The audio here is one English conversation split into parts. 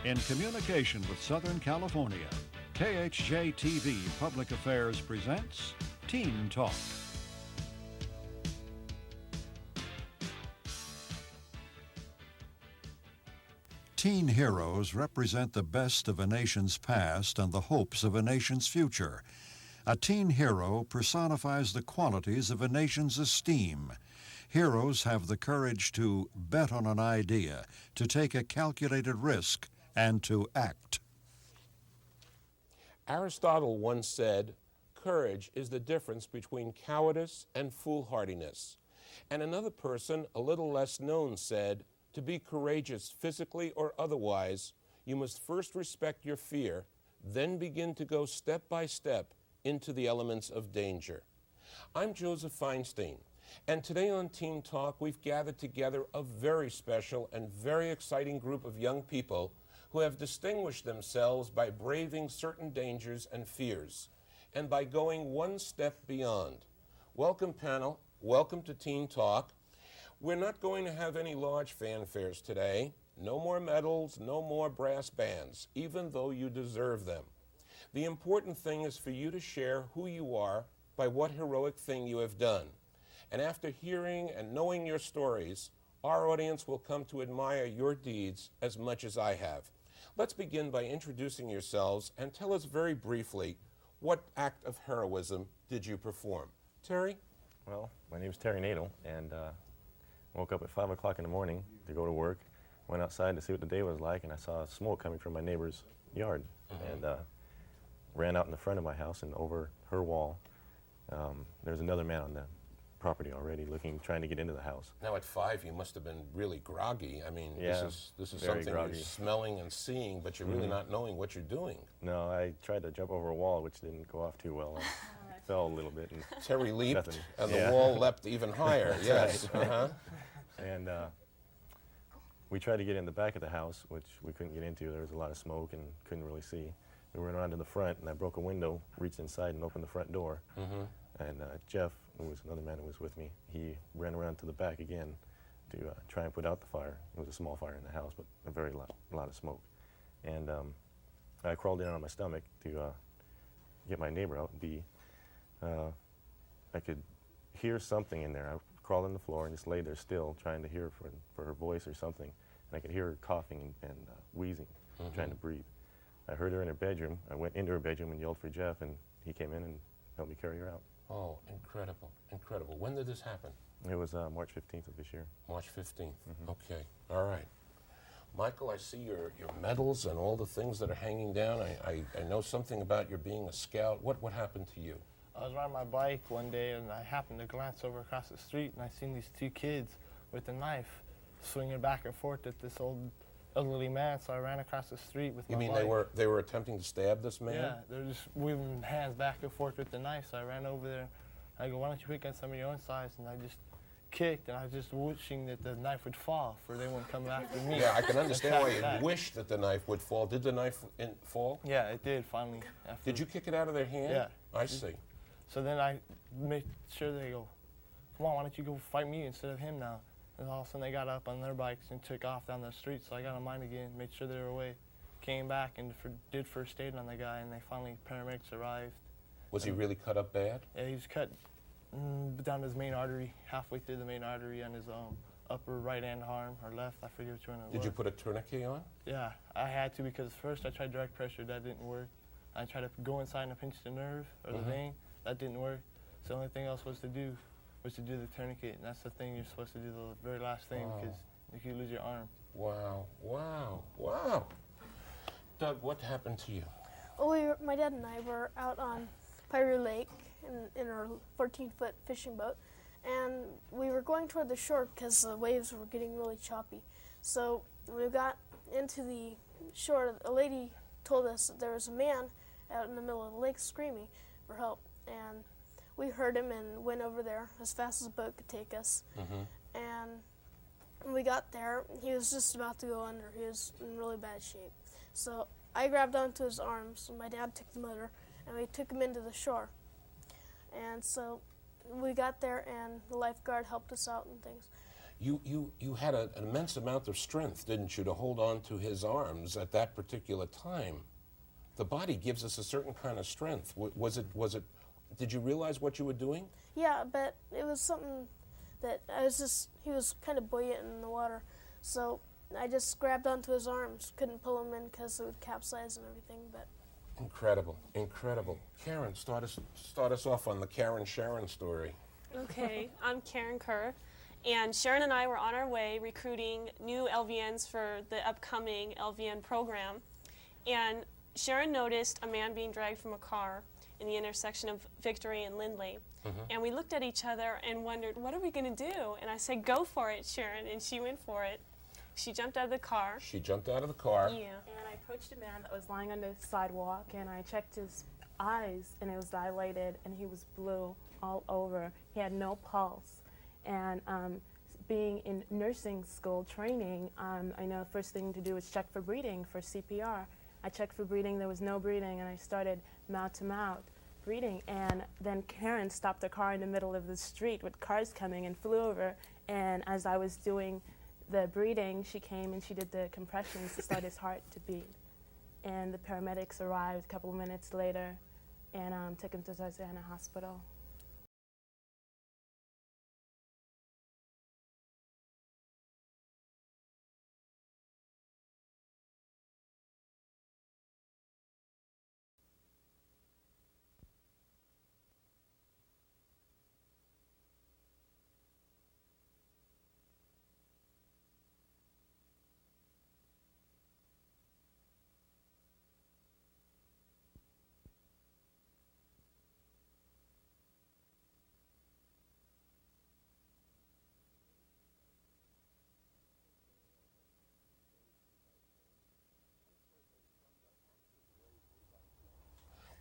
In communication with Southern California, KHJ-TV Public Affairs presents Teen Talk. Teen heroes represent the best of a nation's past and the hopes of a nation's future. A teen hero personifies the qualities of a nation's esteem. Heroes have the courage to bet on an idea, to take a calculated risk, and to act. Aristotle once said, "Courage is the difference between cowardice and foolhardiness." And another person, a little less known, said, "To be courageous physically or otherwise, you must first respect your fear, then begin to go step by step into the elements of danger." I'm Joseph Feinstein, and today on Teen Talk, we've gathered together a very special and very exciting group of young people who have distinguished themselves by braving certain dangers and fears, and by going one step beyond. Welcome, panel. Welcome to Teen Talk. We're not going to have any large fanfares today. No more medals, no more brass bands, even though you deserve them. The important thing is for you to share who you are by what heroic thing you have done. And after hearing and knowing your stories, our audience will come to admire your deeds as much as I have. Let's begin by introducing yourselves and tell us very briefly, what act of heroism did you perform? Terry? Well, my name is Terry Nadel, and woke up at 5 o'clock in the morning to go to work, went outside to see what the day was like, and I saw smoke coming from my neighbor's yard, and ran out in the front of my house, and over her wall, there's another man on the property already trying to get into the house. Now at 5 you must have been really groggy. I mean, Yeah, this is very something groggy. you're smelling and seeing, but you're really not knowing what you're doing. No, I tried to jump over a wall, which didn't go off too well. I fell a little bit. And Terry leaped, nothing. and the Yeah. wall leapt even higher. Yes. right. And we tried to get in the back of the house, which we couldn't get into. There was a lot of smoke and couldn't really see. We went around to the front, and I broke a window, reached inside, and opened the front door. And Jeff, who was another man who was with me, he ran around to the back again to try and put out the fire. It was a small fire in the house, but a lot of smoke. And I crawled down on my stomach to get my neighbor out. I could hear something in there. I crawled on the floor and just laid there still, trying to hear for her voice or something. And I could hear her coughing and wheezing, trying to breathe. I heard her in her bedroom. I went into her bedroom and yelled for Jeff, and he came in and helped me carry her out. Oh, incredible, incredible. When did this happen? It was March 15th of this year. March 15th. Okay, all right. Michael, I see your medals and all the things that are hanging down. I know something about your being a scout. What happened to you? I was riding my bike one day, and I happened to glance over across the street, and I seen these two kids with a knife swinging back and forth at this old elderly man. So I ran across the street with my bike. You mean they were attempting to stab this man? Yeah, they were just waving hands back and forth with the knife. So I ran over there. I go, "Why don't you pick on some of your own size?" And I just kicked, and I was just wishing that the knife would fall, for they wouldn't come after me. Yeah, I can understand why Attack you wish that the knife would fall. Did the knife fall? Yeah, it did finally. After. Did you kick it out of their hand? Yeah. I see. So then I made sure they go, "Come on, why don't you go fight me instead of him now?" And all of a sudden they got up on their bikes and took off down the street. So I got on mine again, made sure they were away, came back and did first aid on the guy, and paramedics arrived. Was he really cut up bad? Yeah, he was cut down his main artery, halfway through the main artery on his upper right-hand arm, or left, I forget which one it was. Did you put a tourniquet on? Yeah, I had to, because first I tried direct pressure, that didn't work. I tried to go inside and pinch the nerve, or the vein, that didn't work. So the only thing else was to do the tourniquet, and that's the thing you're supposed to do, the very last thing, because you could lose your arm. Wow, wow, wow. Doug, what happened to you? Well, my dad and I were out on Pirate Lake in our 14-foot fishing boat, and we were going toward the shore because the waves were getting really choppy. So when we got into the shore, a lady told us that there was a man out in the middle of the lake screaming for help, and we heard him and went over there as fast as the boat could take us. And when we got there, he was just about to go under. He was in really bad shape. So I grabbed onto his arms, and my dad took the motor, and we took him into the shore. And so we got there, and the lifeguard helped us out and things. You had an immense amount of strength, didn't you, to hold on to his arms at that particular time. The body gives us a certain kind of strength. Was it, did you realize what you were doing? Yeah, but it was something that he was kind of buoyant in the water. So I just grabbed onto his arms, couldn't pull him in because it would capsize and everything, but. Incredible, incredible. Karen, start us off on the Karen Sharon story. Okay, I'm Karen Kerr, and Sharon and I were on our way recruiting new LVNs for the upcoming LVN program, and Sharon noticed a man being dragged from a car in the intersection of Victory and Lindley, and we looked at each other and wondered, what are we going to do? And I said, go for it, Sharon, and she went for it. She jumped out of the car. She jumped out of the car. Yeah. And I approached a man that was lying on the sidewalk, and I checked his eyes, and it was dilated, and he was blue all over. He had no pulse. And being in nursing school training, I know the first thing to do is check for breathing, for CPR. I checked for breathing, there was no breathing, and I started mouth-to-mouth breathing. And then Karen stopped the car in the middle of the street with cars coming and flew over. And as I was doing the breathing, she came and she did the compressions to start his heart to beat. And the paramedics arrived a couple of minutes later and took him to Susanna Hospital.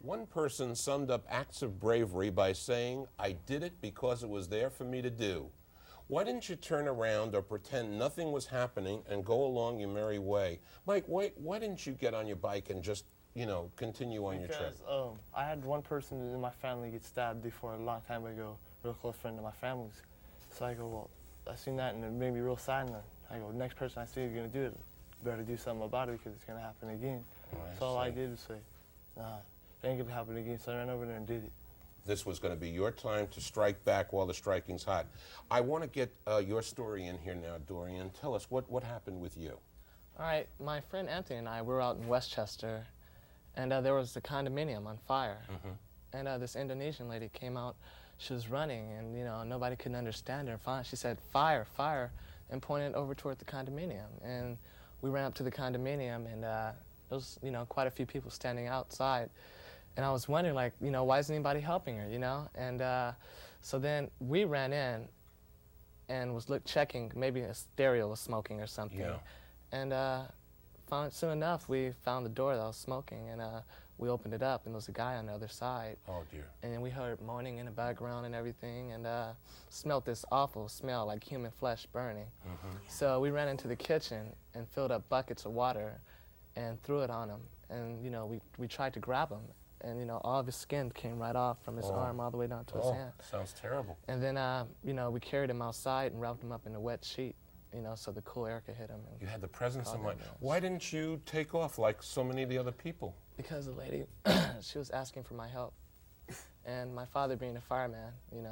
One person summed up acts of bravery by saying, I did it because it was there for me to do. Why didn't you turn around or pretend nothing was happening and go along your merry way? Mike, why didn't you get on your bike and just, continue on your trip? Because I had one person in my family get stabbed before a long time ago, real close friend of my family's. So I go, well, I seen that and it made me real sad. And I go, the next person I see is going to do it, better do something about it because it's going to happen again. So all I did was say, nah, it ain't going to happen again. So I ran over there and did it. This was going to be your time to strike back while the striking's hot. I want to get your story in here now, Dorian. Tell us what happened with you. All right, my friend Anthony and I were out in Westchester, and there was the condominium on fire. And this Indonesian lady came out. She was running, and nobody could understand her. She said, "Fire, fire," and pointed over toward the condominium. And we ran up to the condominium, and there was quite a few people standing outside. And I was wondering, why isn't anybody helping her, And so then we ran in and was checking, maybe a stereo was smoking or something. Yeah. And soon enough, we found the door that was smoking, and we opened it up, and there was a guy on the other side. Oh, dear. And then we heard moaning in the background and everything, and smelled this awful smell like human flesh burning. So we ran into the kitchen and filled up buckets of water and threw it on him. And, we tried to grab him. And, all of his skin came right off from his arm all the way down to his hand. Sounds terrible. And then, we carried him outside and wrapped him up in a wet sheet, so the cool air could hit him. You had the presence of mind. Why didn't you take off like so many of the other people? Because the lady, she was asking for my help. And my father being a fireman, and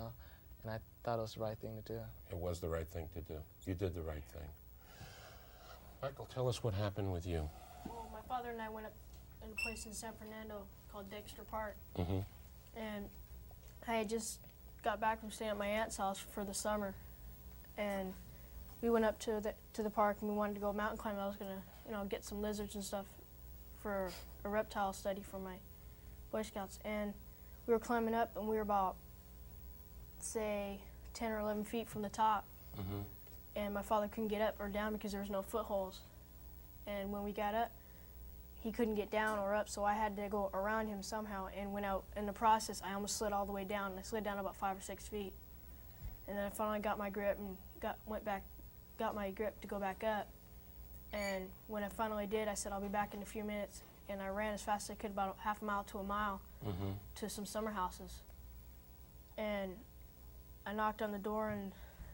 I thought it was the right thing to do. It was the right thing to do. You did the right thing. Michael, tell us what happened with you. Well, my father and I went up in a place in San Fernando called Dexter Park. And I had just got back from staying at my aunt's house for the summer. And we went up to the park and we wanted to go mountain climbing. I was going to, get some lizards and stuff for a reptile study for my Boy Scouts. And we were climbing up and we were about, say, 10 or 11 feet from the top. And my father couldn't get up or down because there was no footholds. And when we got up, he couldn't get down or up, so I had to go around him somehow. And when in the process, I almost slid all the way down. I slid down about 5 or 6 feet. And then I finally got my grip and got my grip to go back up. And when I finally did, I said, I'll be back in a few minutes. And I ran as fast as I could, about half a mile to a mile, to some summer houses. And I knocked on the door, and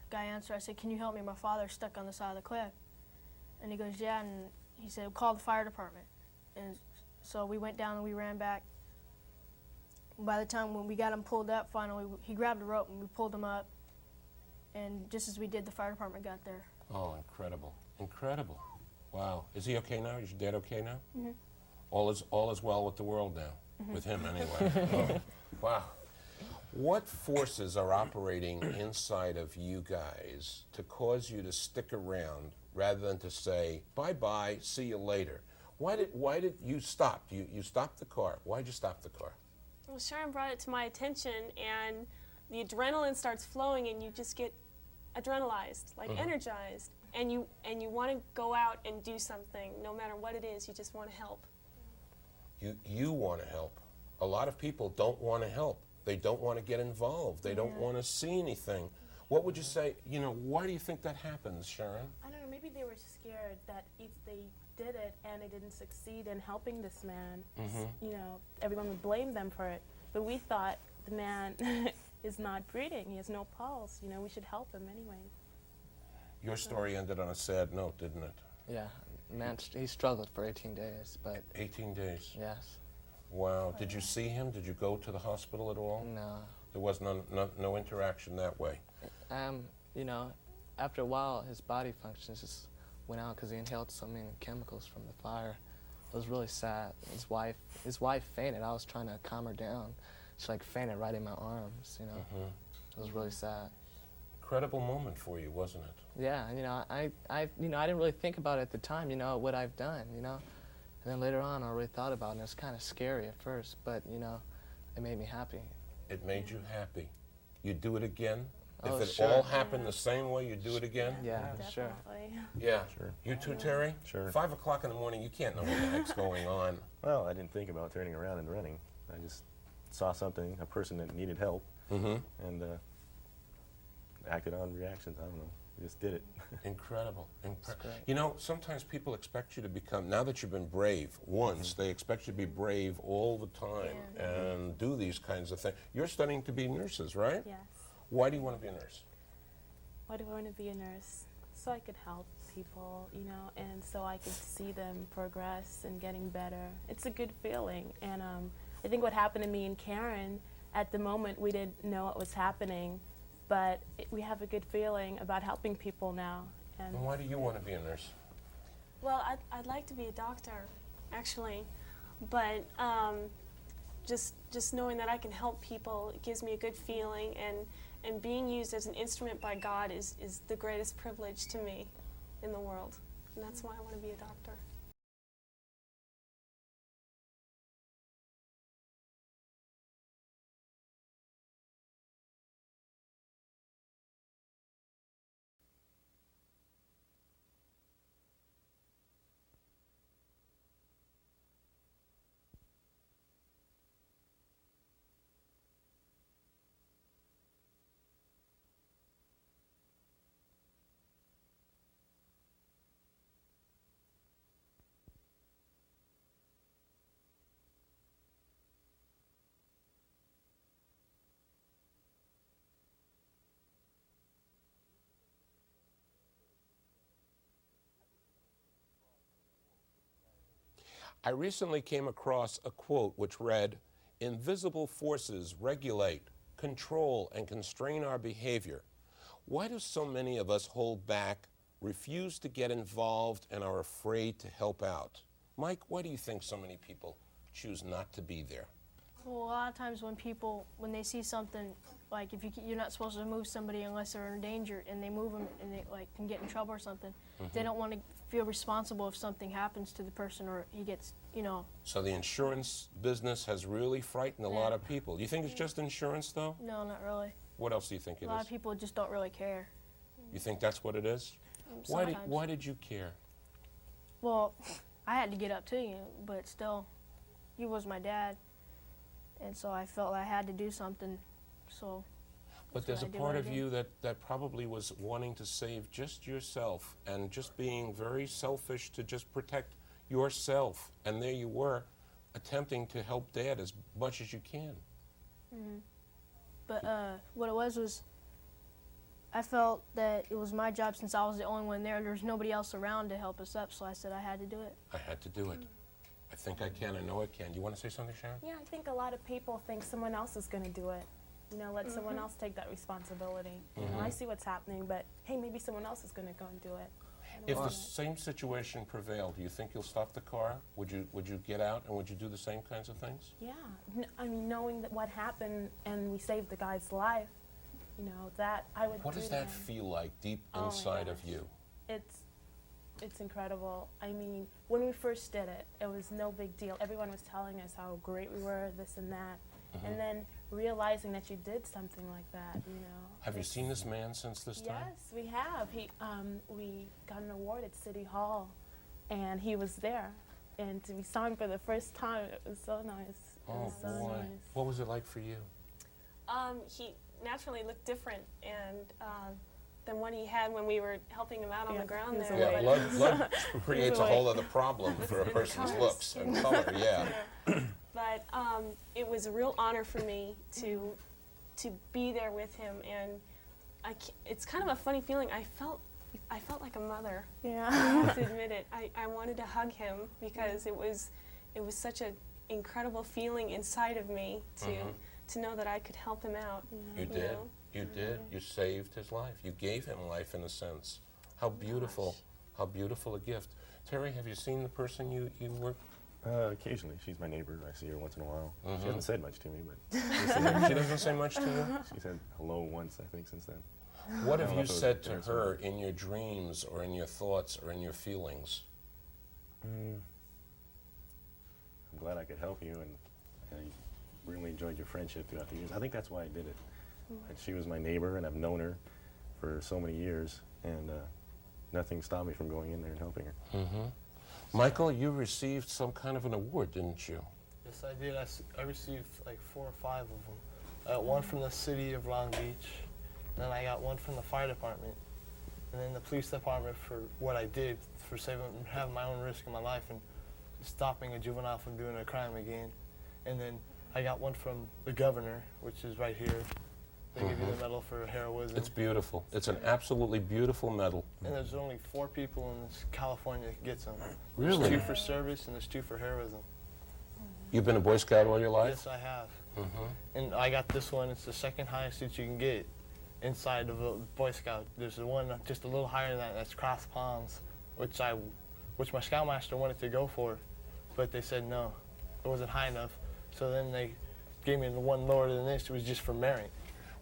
guy answered. I said, "Can you help me? My father's stuck on the side of the cliff." And he goes, "Yeah." And he said, "Call the fire department." And so we went down and we ran back. By the time when we got him pulled up, finally, he grabbed a rope and we pulled him up. And just as we did, the fire department got there. Oh, incredible. Incredible. Wow. Is he okay now? Is your dad okay now? Mm-hmm. All is well with the world now. With him, anyway. Oh, wow. What forces are operating inside of you guys to cause you to stick around rather than to say, bye-bye, see you later? Why did you stop? You stopped the car. Why'd you stop the car? Well, Sharon brought it to my attention, and the adrenaline starts flowing, and you just get adrenalized, like energized, and you want to go out and do something, no matter what it is. You just want to help. You want to help. A lot of people don't want to help. They don't want to get involved. They don't want to see anything. What would you say? You know, why do you think that happens, Sharon? I don't know, maybe they were scared that if they did it and it didn't succeed in helping this man, you know, everyone would blame them for it. But we thought the man is not breathing. He has no pulse. You know, we should help him anyway. Your story ended on a sad note, didn't it? Yeah, man, he struggled for 18 days, but 18 days. yes. Wow. Did you see him? Did you go to the hospital at all? No. There was no interaction that way. You know, after a while, his body functions just went out because he inhaled so many chemicals from the fire. It was really sad. His wife fainted. I was trying to calm her down. She like fainted right in my arms. You know, it was really sad. Incredible moment for you, wasn't it? Yeah, you know, I didn't really think about it at the time. You know, what I've done. You know, and then later on, I really thought about it. And it was kind of scary at first, but you know, it made me happy. It made you happy. You'd do it again? Oh, if it sure. all happened the same way, you'd do it again? Yeah, sure. Definitely. Yeah. Sure. You too, Terry? Sure. 5 o'clock in the morning, you can't know what the heck's going on. Well, I didn't think about turning around and running. I just saw something, a person that needed help, and acted on reactions. I don't know. We just did it. Incredible. great. You know, sometimes people expect you to become, now that you've been brave once, they expect you to be brave all the time and do these kinds of things. You're studying to be nurses, right? Yes. Why do you want to be a nurse? Why do I want to be a nurse? So I could help people, you know, and so I could see them progress and getting better. It's a good feeling. And I think what happened to me and Karen, at the moment we didn't know what was happening, but we have a good feeling about helping people now. And And why do you want to be a nurse? Well, I'd like to be a doctor, actually, but just knowing that I can help people, it gives me a good feeling, and being used as an instrument by God is the greatest privilege to me in the world, and that's why I want to be a doctor. I recently came across a quote which read, "Invisible forces regulate, control, and constrain our behavior. Why do so many of us hold back, refuse to get involved, and are afraid to help out?" Mike, why do you think so many people choose not to be there? Well, a lot of times when they see something, like if you're not supposed to move somebody unless they're in danger, and they move them and they like can get in trouble or something, they don't want to feel responsible if something happens to the person or he gets, you know. So the insurance business has really frightened a lot of people. You think it's just insurance, though? No, not really. What else do you think it A lot is? of people just don't really care. You think that's what it is? Sometimes. Why did you care? Well, I had to get up too, but still, he was my dad, and so I felt I had to do something. So. But there's a part of you that probably was wanting to save just yourself and just being very selfish to just protect yourself. And there you were, attempting to help Dad as much as you can. But what it was I felt that it was my job since I was the only one there. There was nobody else around to help us up, so I said I had to do it. I had to do it. I think I can. I know I can. You want to say something, Sharon? Yeah, I think a lot of people think someone else is going to do it. You know, let someone else take that responsibility. You know, I see what's happening, but hey, maybe someone else is going to go and do it. If the same situation prevailed, do you think you'll stop the car? Would you get out and would you do the same kinds of things? Yeah, I mean, knowing that what happened and we saved the guy's life, you know, that I would. What do does to that him. feel like deep Oh my inside of gosh. you? It's incredible. I mean, when we first did it, it was no big deal. Everyone was telling us how great we were, this and that, and then realizing that you did something like that, you know. Have you seen this man since this time? Yes, we have. We got an award at City Hall, and he was there, and we saw him for the first time. It was so nice. It was so nice. What was it like for you? He naturally looked different than what he had when we were helping him out on the ground he was there. away. Yeah, blood creates a whole other problem for a person's colors. looks and color, yeah. But it was a real honor for me to be there with him, and it's kind of a funny feeling. I felt like a mother. Yeah. I have to admit it. I wanted to hug him because it was such an incredible feeling inside of me to know that I could help him out. You did. You did. You saved his life. You gave him life in a sense. How beautiful. How beautiful a gift. Terry, have you seen the person you work? Occasionally. She's my neighbor. I see her once in a while. She hasn't said much to me, but She doesn't say much to you? she said hello once, I think, since then. What I have don't know you if it was said to parents or her not. in your dreams or in your thoughts or in your feelings? I'm glad I could help you, and I really enjoyed your friendship throughout the years. I think that's why I did it. And she was my neighbor, and I've known her for so many years, and nothing stopped me from going in there and helping her. Michael, you received some kind of an award, didn't you? Yes, I did. I received like 4 or 5 of them. I got one from the city of Long Beach, and then I got one from the fire department, and then the police department for what I did for having my own risk in my life and stopping a juvenile from doing a crime again. And then I got one from the governor, which is right here. They give you the medal for heroism. It's beautiful. It's an absolutely beautiful medal. And there's only 4 people in California that gets them. Really? There's 2 for service and there's 2 for heroism. You've been a Boy Scout all your life? Yes, I have. And I got this one. It's the second highest that you can get inside of a Boy Scout. There's the one just a little higher than that. That's cross palms, which my Scoutmaster wanted to go for, but they said no, it wasn't high enough. So then they gave me the one lower than this. It was just for merit.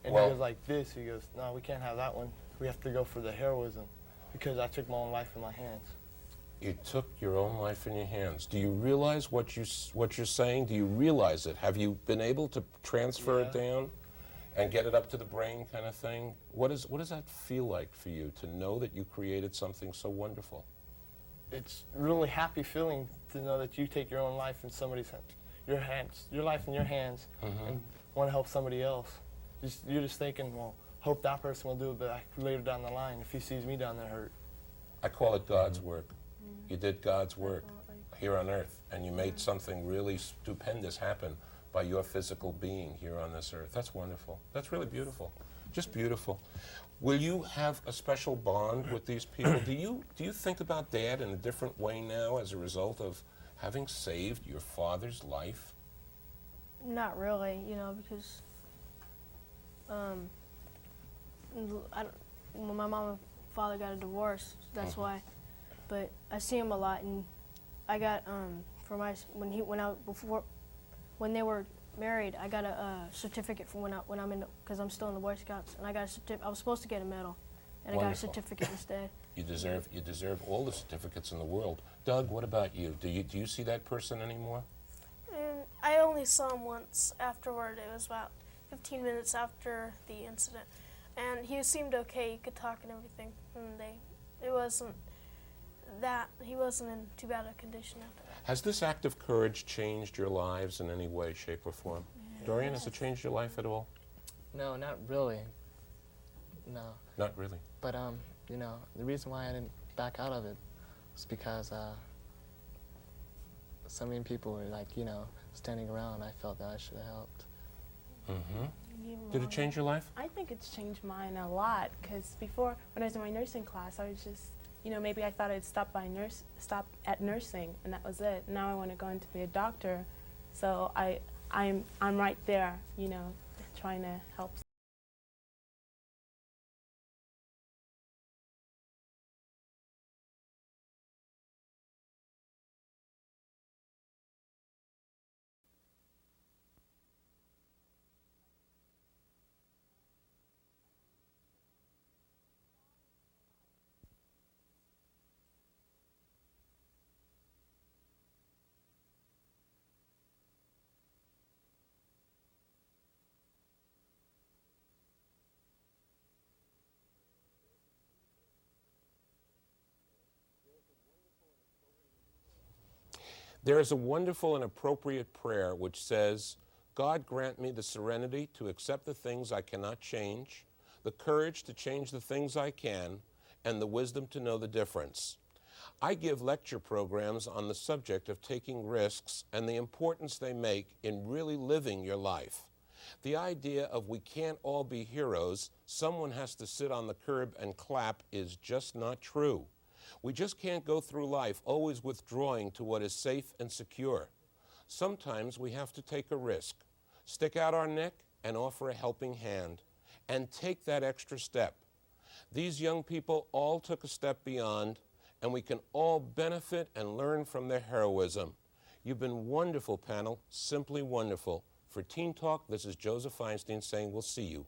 And Well- he was like this. He goes, no, we can't have that one. We have to go for the heroism, because I took my own life in my hands. You took your own life in your hands. Do you realize what you're saying? Do you realize it? Have you been able to transfer it down and get it up to the brain kind of thing? What does that feel like for you to know that you created something so wonderful? It's a really happy feeling to know that you take your own life in somebody's hands, your life in your hands, and want to help somebody else. You're just thinking, well, hope that person will do it, but later down the line, if he sees me down there hurt. I call it God's work. You did God's work here on earth, and you made something really stupendous happen by your physical being here on this earth. That's wonderful. That's really beautiful. Just beautiful. Will you have a special bond with these people? Do you think about Dad in a different way now as a result of having saved your father's life? Not really, because when my mom and father got a divorce, that's why. But I see him a lot, and I got when they were married, I got a certificate for when I'm in because I'm still in the Boy Scouts, and I got a certificate. I was supposed to get a medal, and I got a Wonderful. certificate instead. You deserve all the certificates in the world. Doug, what about you? Do you see that person anymore? And I only saw him once afterward. It was about 15 minutes after the incident, and he seemed okay. He could talk and everything, and he wasn't in too bad a condition after that. Has this act of courage changed your lives in any way, shape, or form? Dorian, has it changed your life at all? No, not really. No. Not really. But, the reason why I didn't back out of it was because so many people were, standing around. I felt that I should have helped. Did it change your life? I think it's changed mine a lot, because before, when I was in my nursing class, I was just, you know, maybe I thought I'd stop at nursing, and that was it. Now I want to go into be a doctor, so I'm right there, you know, trying to help. There is a wonderful and appropriate prayer which says, God grant me the serenity to accept the things I cannot change, the courage to change the things I can, and the wisdom to know the difference. I give lecture programs on the subject of taking risks and the importance they make in really living your life. The idea of we can't all be heroes, someone has to sit on the curb and clap, is just not true. We just can't go through life always withdrawing to what is safe and secure. Sometimes we have to take a risk, stick out our neck and offer a helping hand, and take that extra step. These young people all took a step beyond, and we can all benefit and learn from their heroism. You've been wonderful, panel, simply wonderful. For Teen Talk, this is Joseph Feinstein saying we'll see you